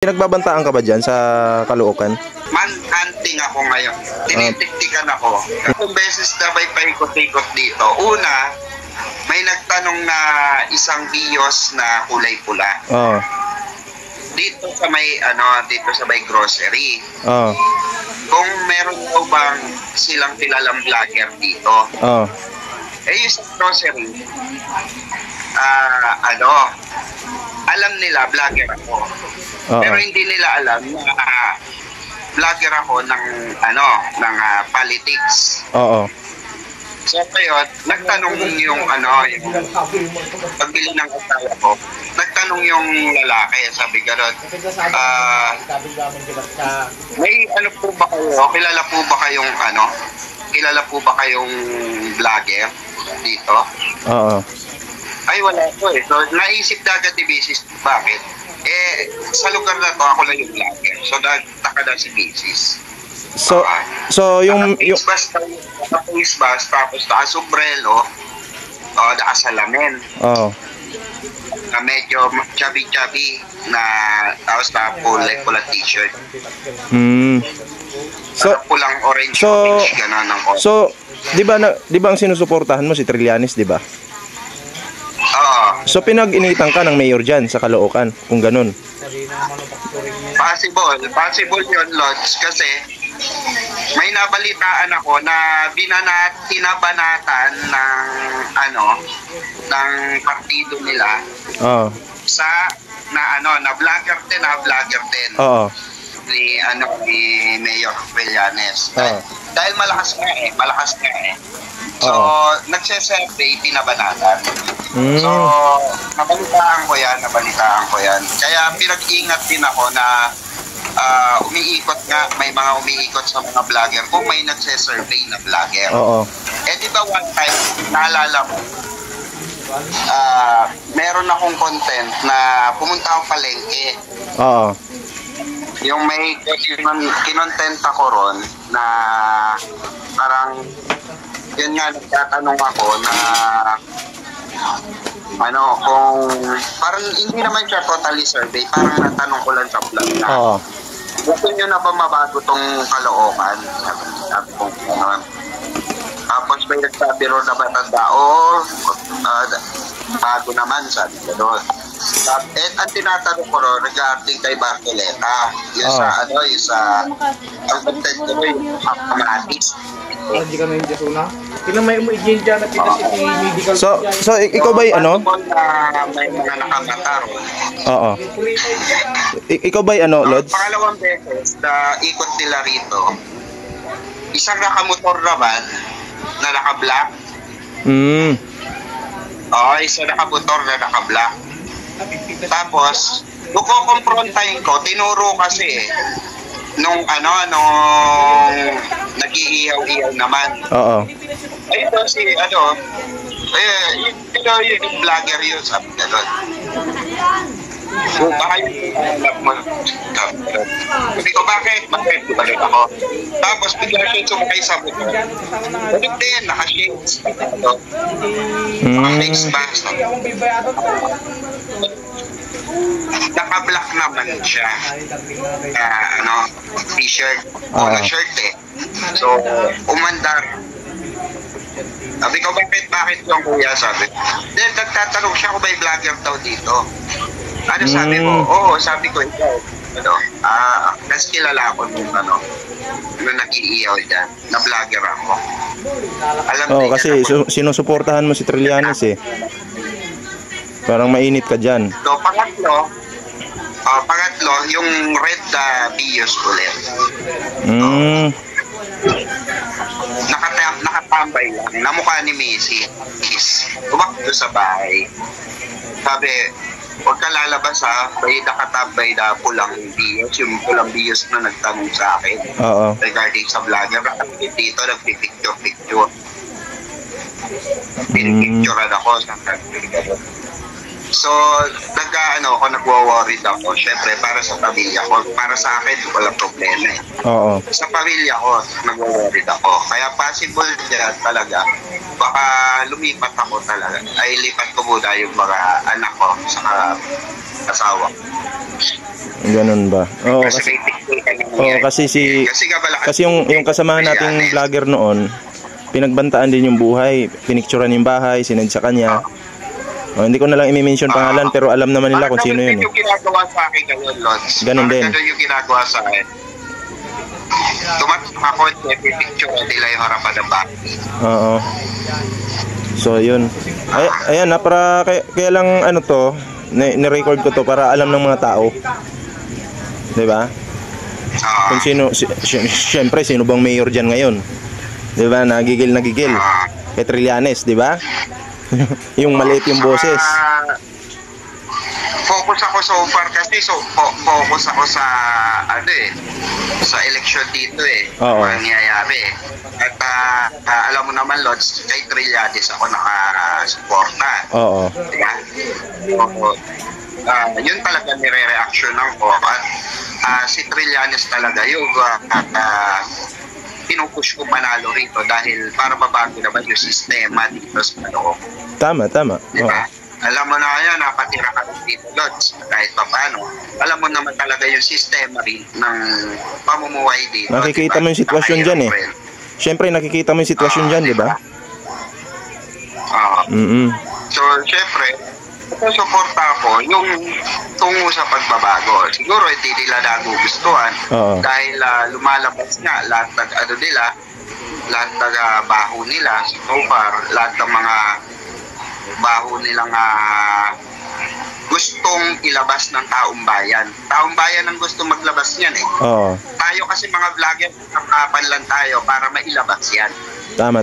Pinagbabantaan ka ba dyan sa Caloocan? Man-hunting ako ngayon. Tinitiktikan ako. Kung beses na may paikot-ikot dito. Una, may nagtanong na isang bios na kulay pula. Oo. Dito sa may grocery. Oo. Kung meron daw bang silang kilalang vlogger dito. Oo. Eh yung sa grocery, alam nila vlogger ako. Pero hindi nila alam na vlogger ako ng politics. Oo. So ngayon, nagtanong yung pagbili ng asawa ko, nagtanong yung lalaki, sabi gano'n, may po ba kayo, kilala po ba kayong vlogger dito? Oo. Ay, wala po eh. So, naisip na agad ni Mrs. Bakit? Eh, sa lugar na to, ako lang yung vlogger. So, nagtaka na si Mrs. So yung face mask, tapos naka-sombrero, naka-salamin. Oo. Na medyo chubby-chubby na tapos pula t-shirt. So pulang orange, gano'n ng color. So, di ba ang sinusuportahan mo si Trillanes, di ba? Oo. So pinag-initan ka ng mayor dyan sa Caloocan, kung ganun. Possible yun, Lods, kasi may nabalitaan ako na tinabanatan ng partido nila. Oo. Na vlogger din. Oo. Ni Mayor Trillanes. Dahil malakas nga eh. So, nagse-survey, pinabanatan. So, nabalitaan ko yan. Kaya pinag-ingat din ako na may mga umiikot sa mga vlogger kung may nagse-survey na vlogger. Oo. Eh di ba one time, naalala mo, meron akong content na pumunta akong palengke. Oo. Yung may kinontent ako ron na parang yun nga, nagtatanong ako na kung parang hindi naman siya totally survey, parang natanong ko lang sa vlog na. Oo. Gusto nyo na ba mabago tong Caloocan? Sabi ko, tapos may nagsabi ron na matanda, bago naman, sabi ko doon. At ang tinatanong ko ron, regarding kay Bartoleta, yung ang content ko yung Amatis. Hindi ka na hindi suna. Kailan may umuigin dyan at kita si medical. So ikaw ba may mga nakamata ron. Oo. Ikaw ba Lods? Pangalawang beses na ikot nila rito, isang nakamotor naman na naka-black. Isang nakamotor na naka-black. Tapos, kukomprontahin ko, tinuro kasi nung nag-iiyaw-iyaw naman. Oo. Ay, ito yung vlogger yun, sabi ka doon. So, baka yung sabi ko, bakit? Balik ako. Tapos, bigla siya sumakay sa motor. Balik din, naka-shades. Naka-face mask. Naka-black naman siya. T-shirt. Polo shirt eh. So, umandar. Sabi ko, bakit yung kuya? Sabi. Then, nagtatanong siya kung may vlogger daw dito. Sabi ko? Oo, sabi ko, ikaw. Kasi kilala ako nung nag-iiyaw dyan, na vlogger ako. Kasi sinusuportahan mo si Trillanes eh. Parang mainit ka dyan. So, pangatlo, yung red bios ulit. Nakatambay lang. Namukha ni Macy. Tumakbo sa bahay. Sabi, huwag ka lalabas may nakatambay na pulang bios. Yung pulang bios na nagtanong sa akin. Regarding sa vlogger. Dito, nagpipicture. Pinipicturean ako sa So, ako, nagwo-worried ako. Syempre, para sa pamilya ko. Para sa akin, walang problema eh. Oo. Sa pamilya ko, nagwo-worried ako. Kaya possible yan talaga. Baka lumipat ako talaga. Ay, lipat ko muna yung mga anak ko sa asawa. Ganun ba? Oo, kasi yung kasamahan nating vlogger noon, pinagbantaan din yung buhay, pinicturean yung bahay, sinend sa kanya. Hindi ko na lang i-mention pangalan, pero alam naman nila kung sino yun. Yung ginagawa sa akin ngayon, Lods. Ganun din. Ganun yung ginagawa sa akin. Tumatak ako, pipicture nila yung harapan ng bahay. Oo. So, yun. Ayan, para kaya lang ni-record ko to para alam ng mga tao. Diba? Kung sino, syempre, sino bang mayor dyan ngayon? Diba? Nagigil. Kay Trillanes, diba? Yung maliit yung boses. Focus ako so far kasi focus ako sa sa election dito eh. Oo. Nangyayari eh. At alam mo naman, Lods, kay Trillanes ako nakasuporta. Oo. Diba? Yun talaga nire-reaction ako. At si Trillanes talaga yung pinupush ko manalo rito dahil para mabago naman yung sistema dito sa Caloocan. Tama. Diba? Oo. Alam mo na yan, napatira ka dito, Lods, kahit pa paano. Alam mo naman talaga yung sistema rin ng pamumuhay dito. Nakikita diba? mo yung sitwasyon dyan eh. Siyempre, nakikita mo yung sitwasyon dyan, di ba? So, siyempre, suporta ako yung tungo sa pagbabago. Siguro hindi nila nagugustuhan dahil lumalabas nga lahat ng lahat ng baho nila so far, lahat ng mga baho nilang gustong ilabas ng taong bayan. Taong bayan ang gusto maglabas yan eh. Tayo kasi mga vlogger, nakapan lang tayo para mailabas yan. Tama.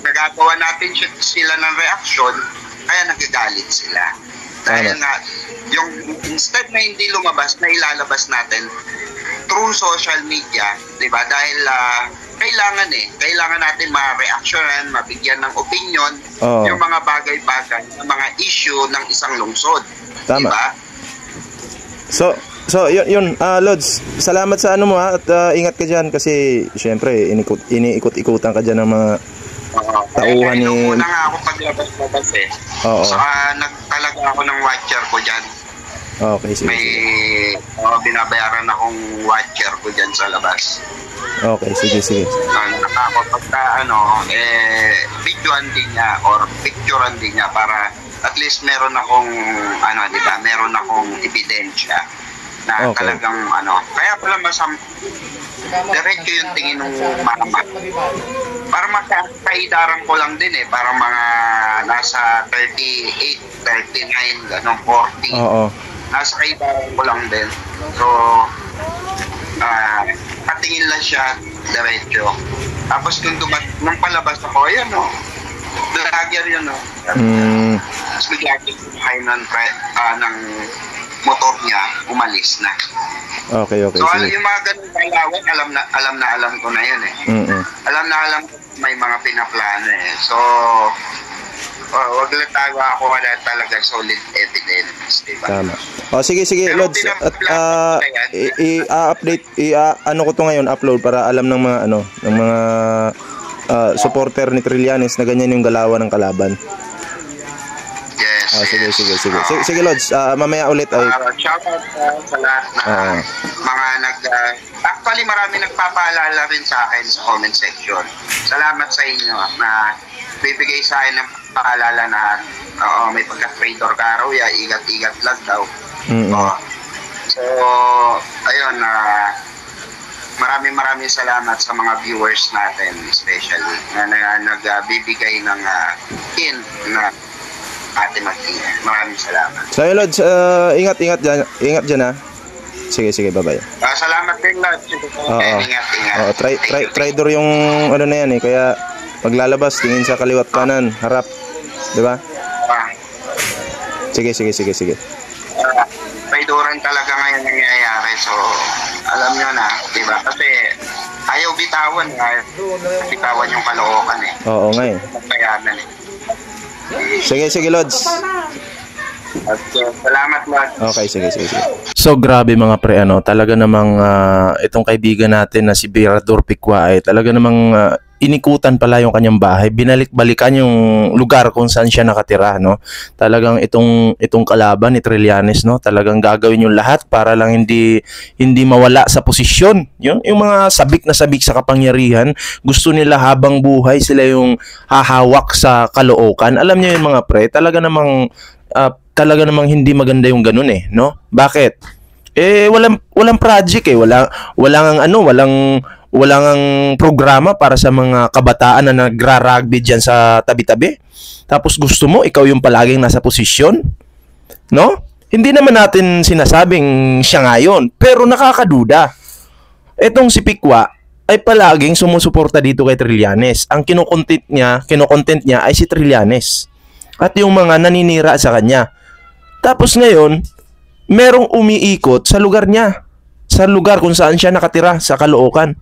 Nagagawa natin sila ng reaksyon, kaya nagagalit sila. Dahil nga, yung instead na hindi lumabas, na ilalabas natin through social media, di ba? Dahil kailangan natin ma-reactionan, mabigyan ng opinion yung mga bagay-bagay, yung mga issue ng isang lungsod. Tama. Diba? So yun, Lods, salamat sa mo at ingat ka dyan kasi syempre iniikot-ikutan ka dyan ng mga tauhan ni... Nung una nga ako paglabas eh. Saka nagtalaga ako ng watcher ko dyan. Okay, sige. May binabayaran akong watcher ko dyan sa labas. Okay, sige. Pagka videoan din niya or picturean din niya para at least meron akong meron akong ebidensya na talagang kaya pala diretso yung tingin ng mama. Para makakaidaran ko lang din para mga nasa 38, 39, ganun, 40. Nasa kaidaran ko lang din. So, patingin lang siya diretso. Tapos nung palabas ako, ayan vlogger yun Tapos bigla kayo ng motor niya, umalis na. Okay. So yung mga ganun kalawan, alam ko na yun eh. Alam ko may mga pinaplano eh. So wag lang tayo ako wala talaga solid evidence, diba? Tama. Sige, Lods. At i-update, ko to ngayon, upload para alam ng mga ng mga supporter ni Trillanes na ganyan yung galawan ng kalaban. Yes. Sige, Lods. Mamaya ulit ay shoutout sa lahat na mga actually marami nagpapaalala rin sa akin sa comment section. Salamat sa inyo na bibigay sa akin ng paalala na may pagka-traitor ka raw, ingat-ingat lang daw. So, ayun, maraming salamat sa mga viewers natin, especially na nagbibigay ng hint na ating mag-ingat. Maraming salamat. So, Lods, ingat dyan ha. Sige, bye-bye. Salamat din, Lods. Ingat. Traidor yung na yan kaya paglalabas, tingin sa kaliwat kanan, harap. Diba? Sige. Traidoran talaga ngayon nangyayari. So, alam nyo na, diba? Kasi ayaw bitawan yung Caloocan eh. Oo nga eh. Magbayanan eh. Sige, Lods. Okay, salamat Lord. Okay, sige. So, grabe mga pre, talaga namang itong kaibigan natin na si Birador Pikwa ay talaga namang inikutan pala yung kanyang bahay. Binalik-balikan yung lugar kung saan siya nakatira, no? Talagang itong kalaban ni Trillanes, no? Talagang gagawin yung lahat para lang hindi mawala sa posisyon. Yung mga sabik na sabik sa kapangyarihan, gusto nila habang buhay sila yung hahawak sa Caloocan. Alam niyo yun mga pre, talaga namang hindi maganda yung ganun no? Bakit? Walang project walang programa para sa mga kabataan na nagra-rugby diyan sa tabi-tabi. Tapos gusto mo ikaw yung palaging nasa posisyon, no? Hindi naman natin sinasabing siya ngayon, pero nakakaduda. Etong si Pikwa ay palaging sumusuporta dito kay Trillanes. Ang kinokontent niya ay si Trillanes at yung mga naninira sa kanya. Tapos ngayon, merong umiikot sa lugar niya. Sa lugar kung saan siya nakatira, sa Caloocan.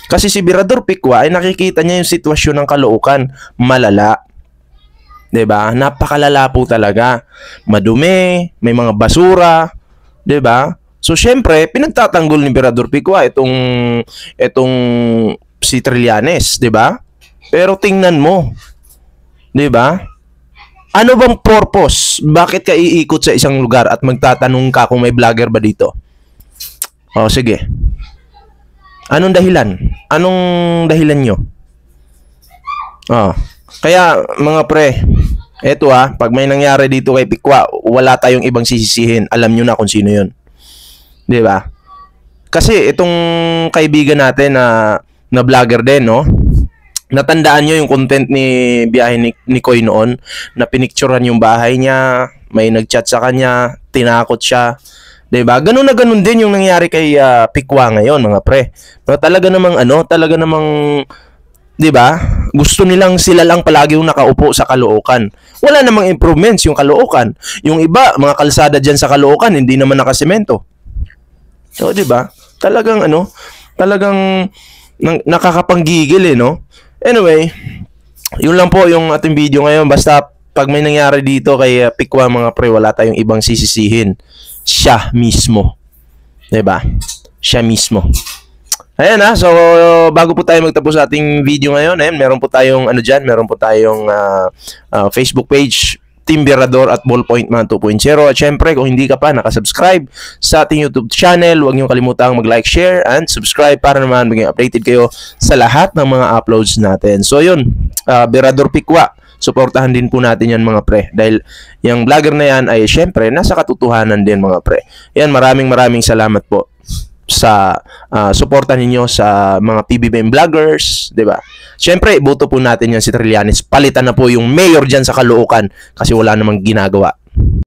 Kasi si Birador Pikwa ay nakikita niya yung sitwasyon ng Caloocan. Malala. 'Di ba? Napakalala po talaga. Madumi, may mga basura, 'di ba? So syempre, pinagtatanggol ni Birador Pikwa itong si Trillanes, 'di ba? Pero tingnan mo, 'di ba? Ano bang purpose? Bakit ka iikot sa isang lugar at magtatanong ka kung may vlogger ba dito? O, sige. Anong dahilan? Anong dahilan nyo? Kaya, mga pre, eto pag may nangyari dito kay Pikwa, wala tayong ibang sisisihin. Alam nyo na kung sino yun. Di ba? Kasi, itong kaibigan natin na vlogger din, no? Natandaan nyo yung content ni biyahe ni Koy noon na pinicturean yung bahay niya, may nagchat sa kanya, tinakot siya. 'Di ba? Ganun na ganun din yung nangyari kay Pikwa ngayon, mga pre. Pero talaga namang 'di ba? Gusto nilang sila lang palagi yung nakaupo sa Caloocan. Wala namang improvements yung Caloocan. Yung iba, mga kalsada diyan sa Caloocan, hindi naman nakasemento. So, 'di ba? Talagang nakakapanggigil no? Anyway, yun lang po yung ating video ngayon. Basta pag may nangyari dito kay Pikwa, mga pre, wala tayong ibang sisisihin. Siya mismo. 'Di ba? Siya mismo. Ayan so bago po tayo magtapos sa ating video ngayon, meron po tayong meron po tayong Facebook page, Team Birador at Ballpoint Man 2.0. At syempre, kung hindi ka pa nakasubscribe sa ating YouTube channel, huwag niyo kalimutang mag-like, share, and subscribe para naman maging updated kayo sa lahat ng mga uploads natin. So yun, Birador Pikwa, suportahan din po natin yan mga pre. Dahil yung vlogger na yan ay syempre nasa katotohanan din mga pre. Yan, maraming salamat po sa suporta ninyo sa mga PBBM vloggers, 'di ba? Syempre, iboto po natin yan si Trillanes. Palitan na po yung mayor diyan sa Caloocan kasi wala namang ginagawa.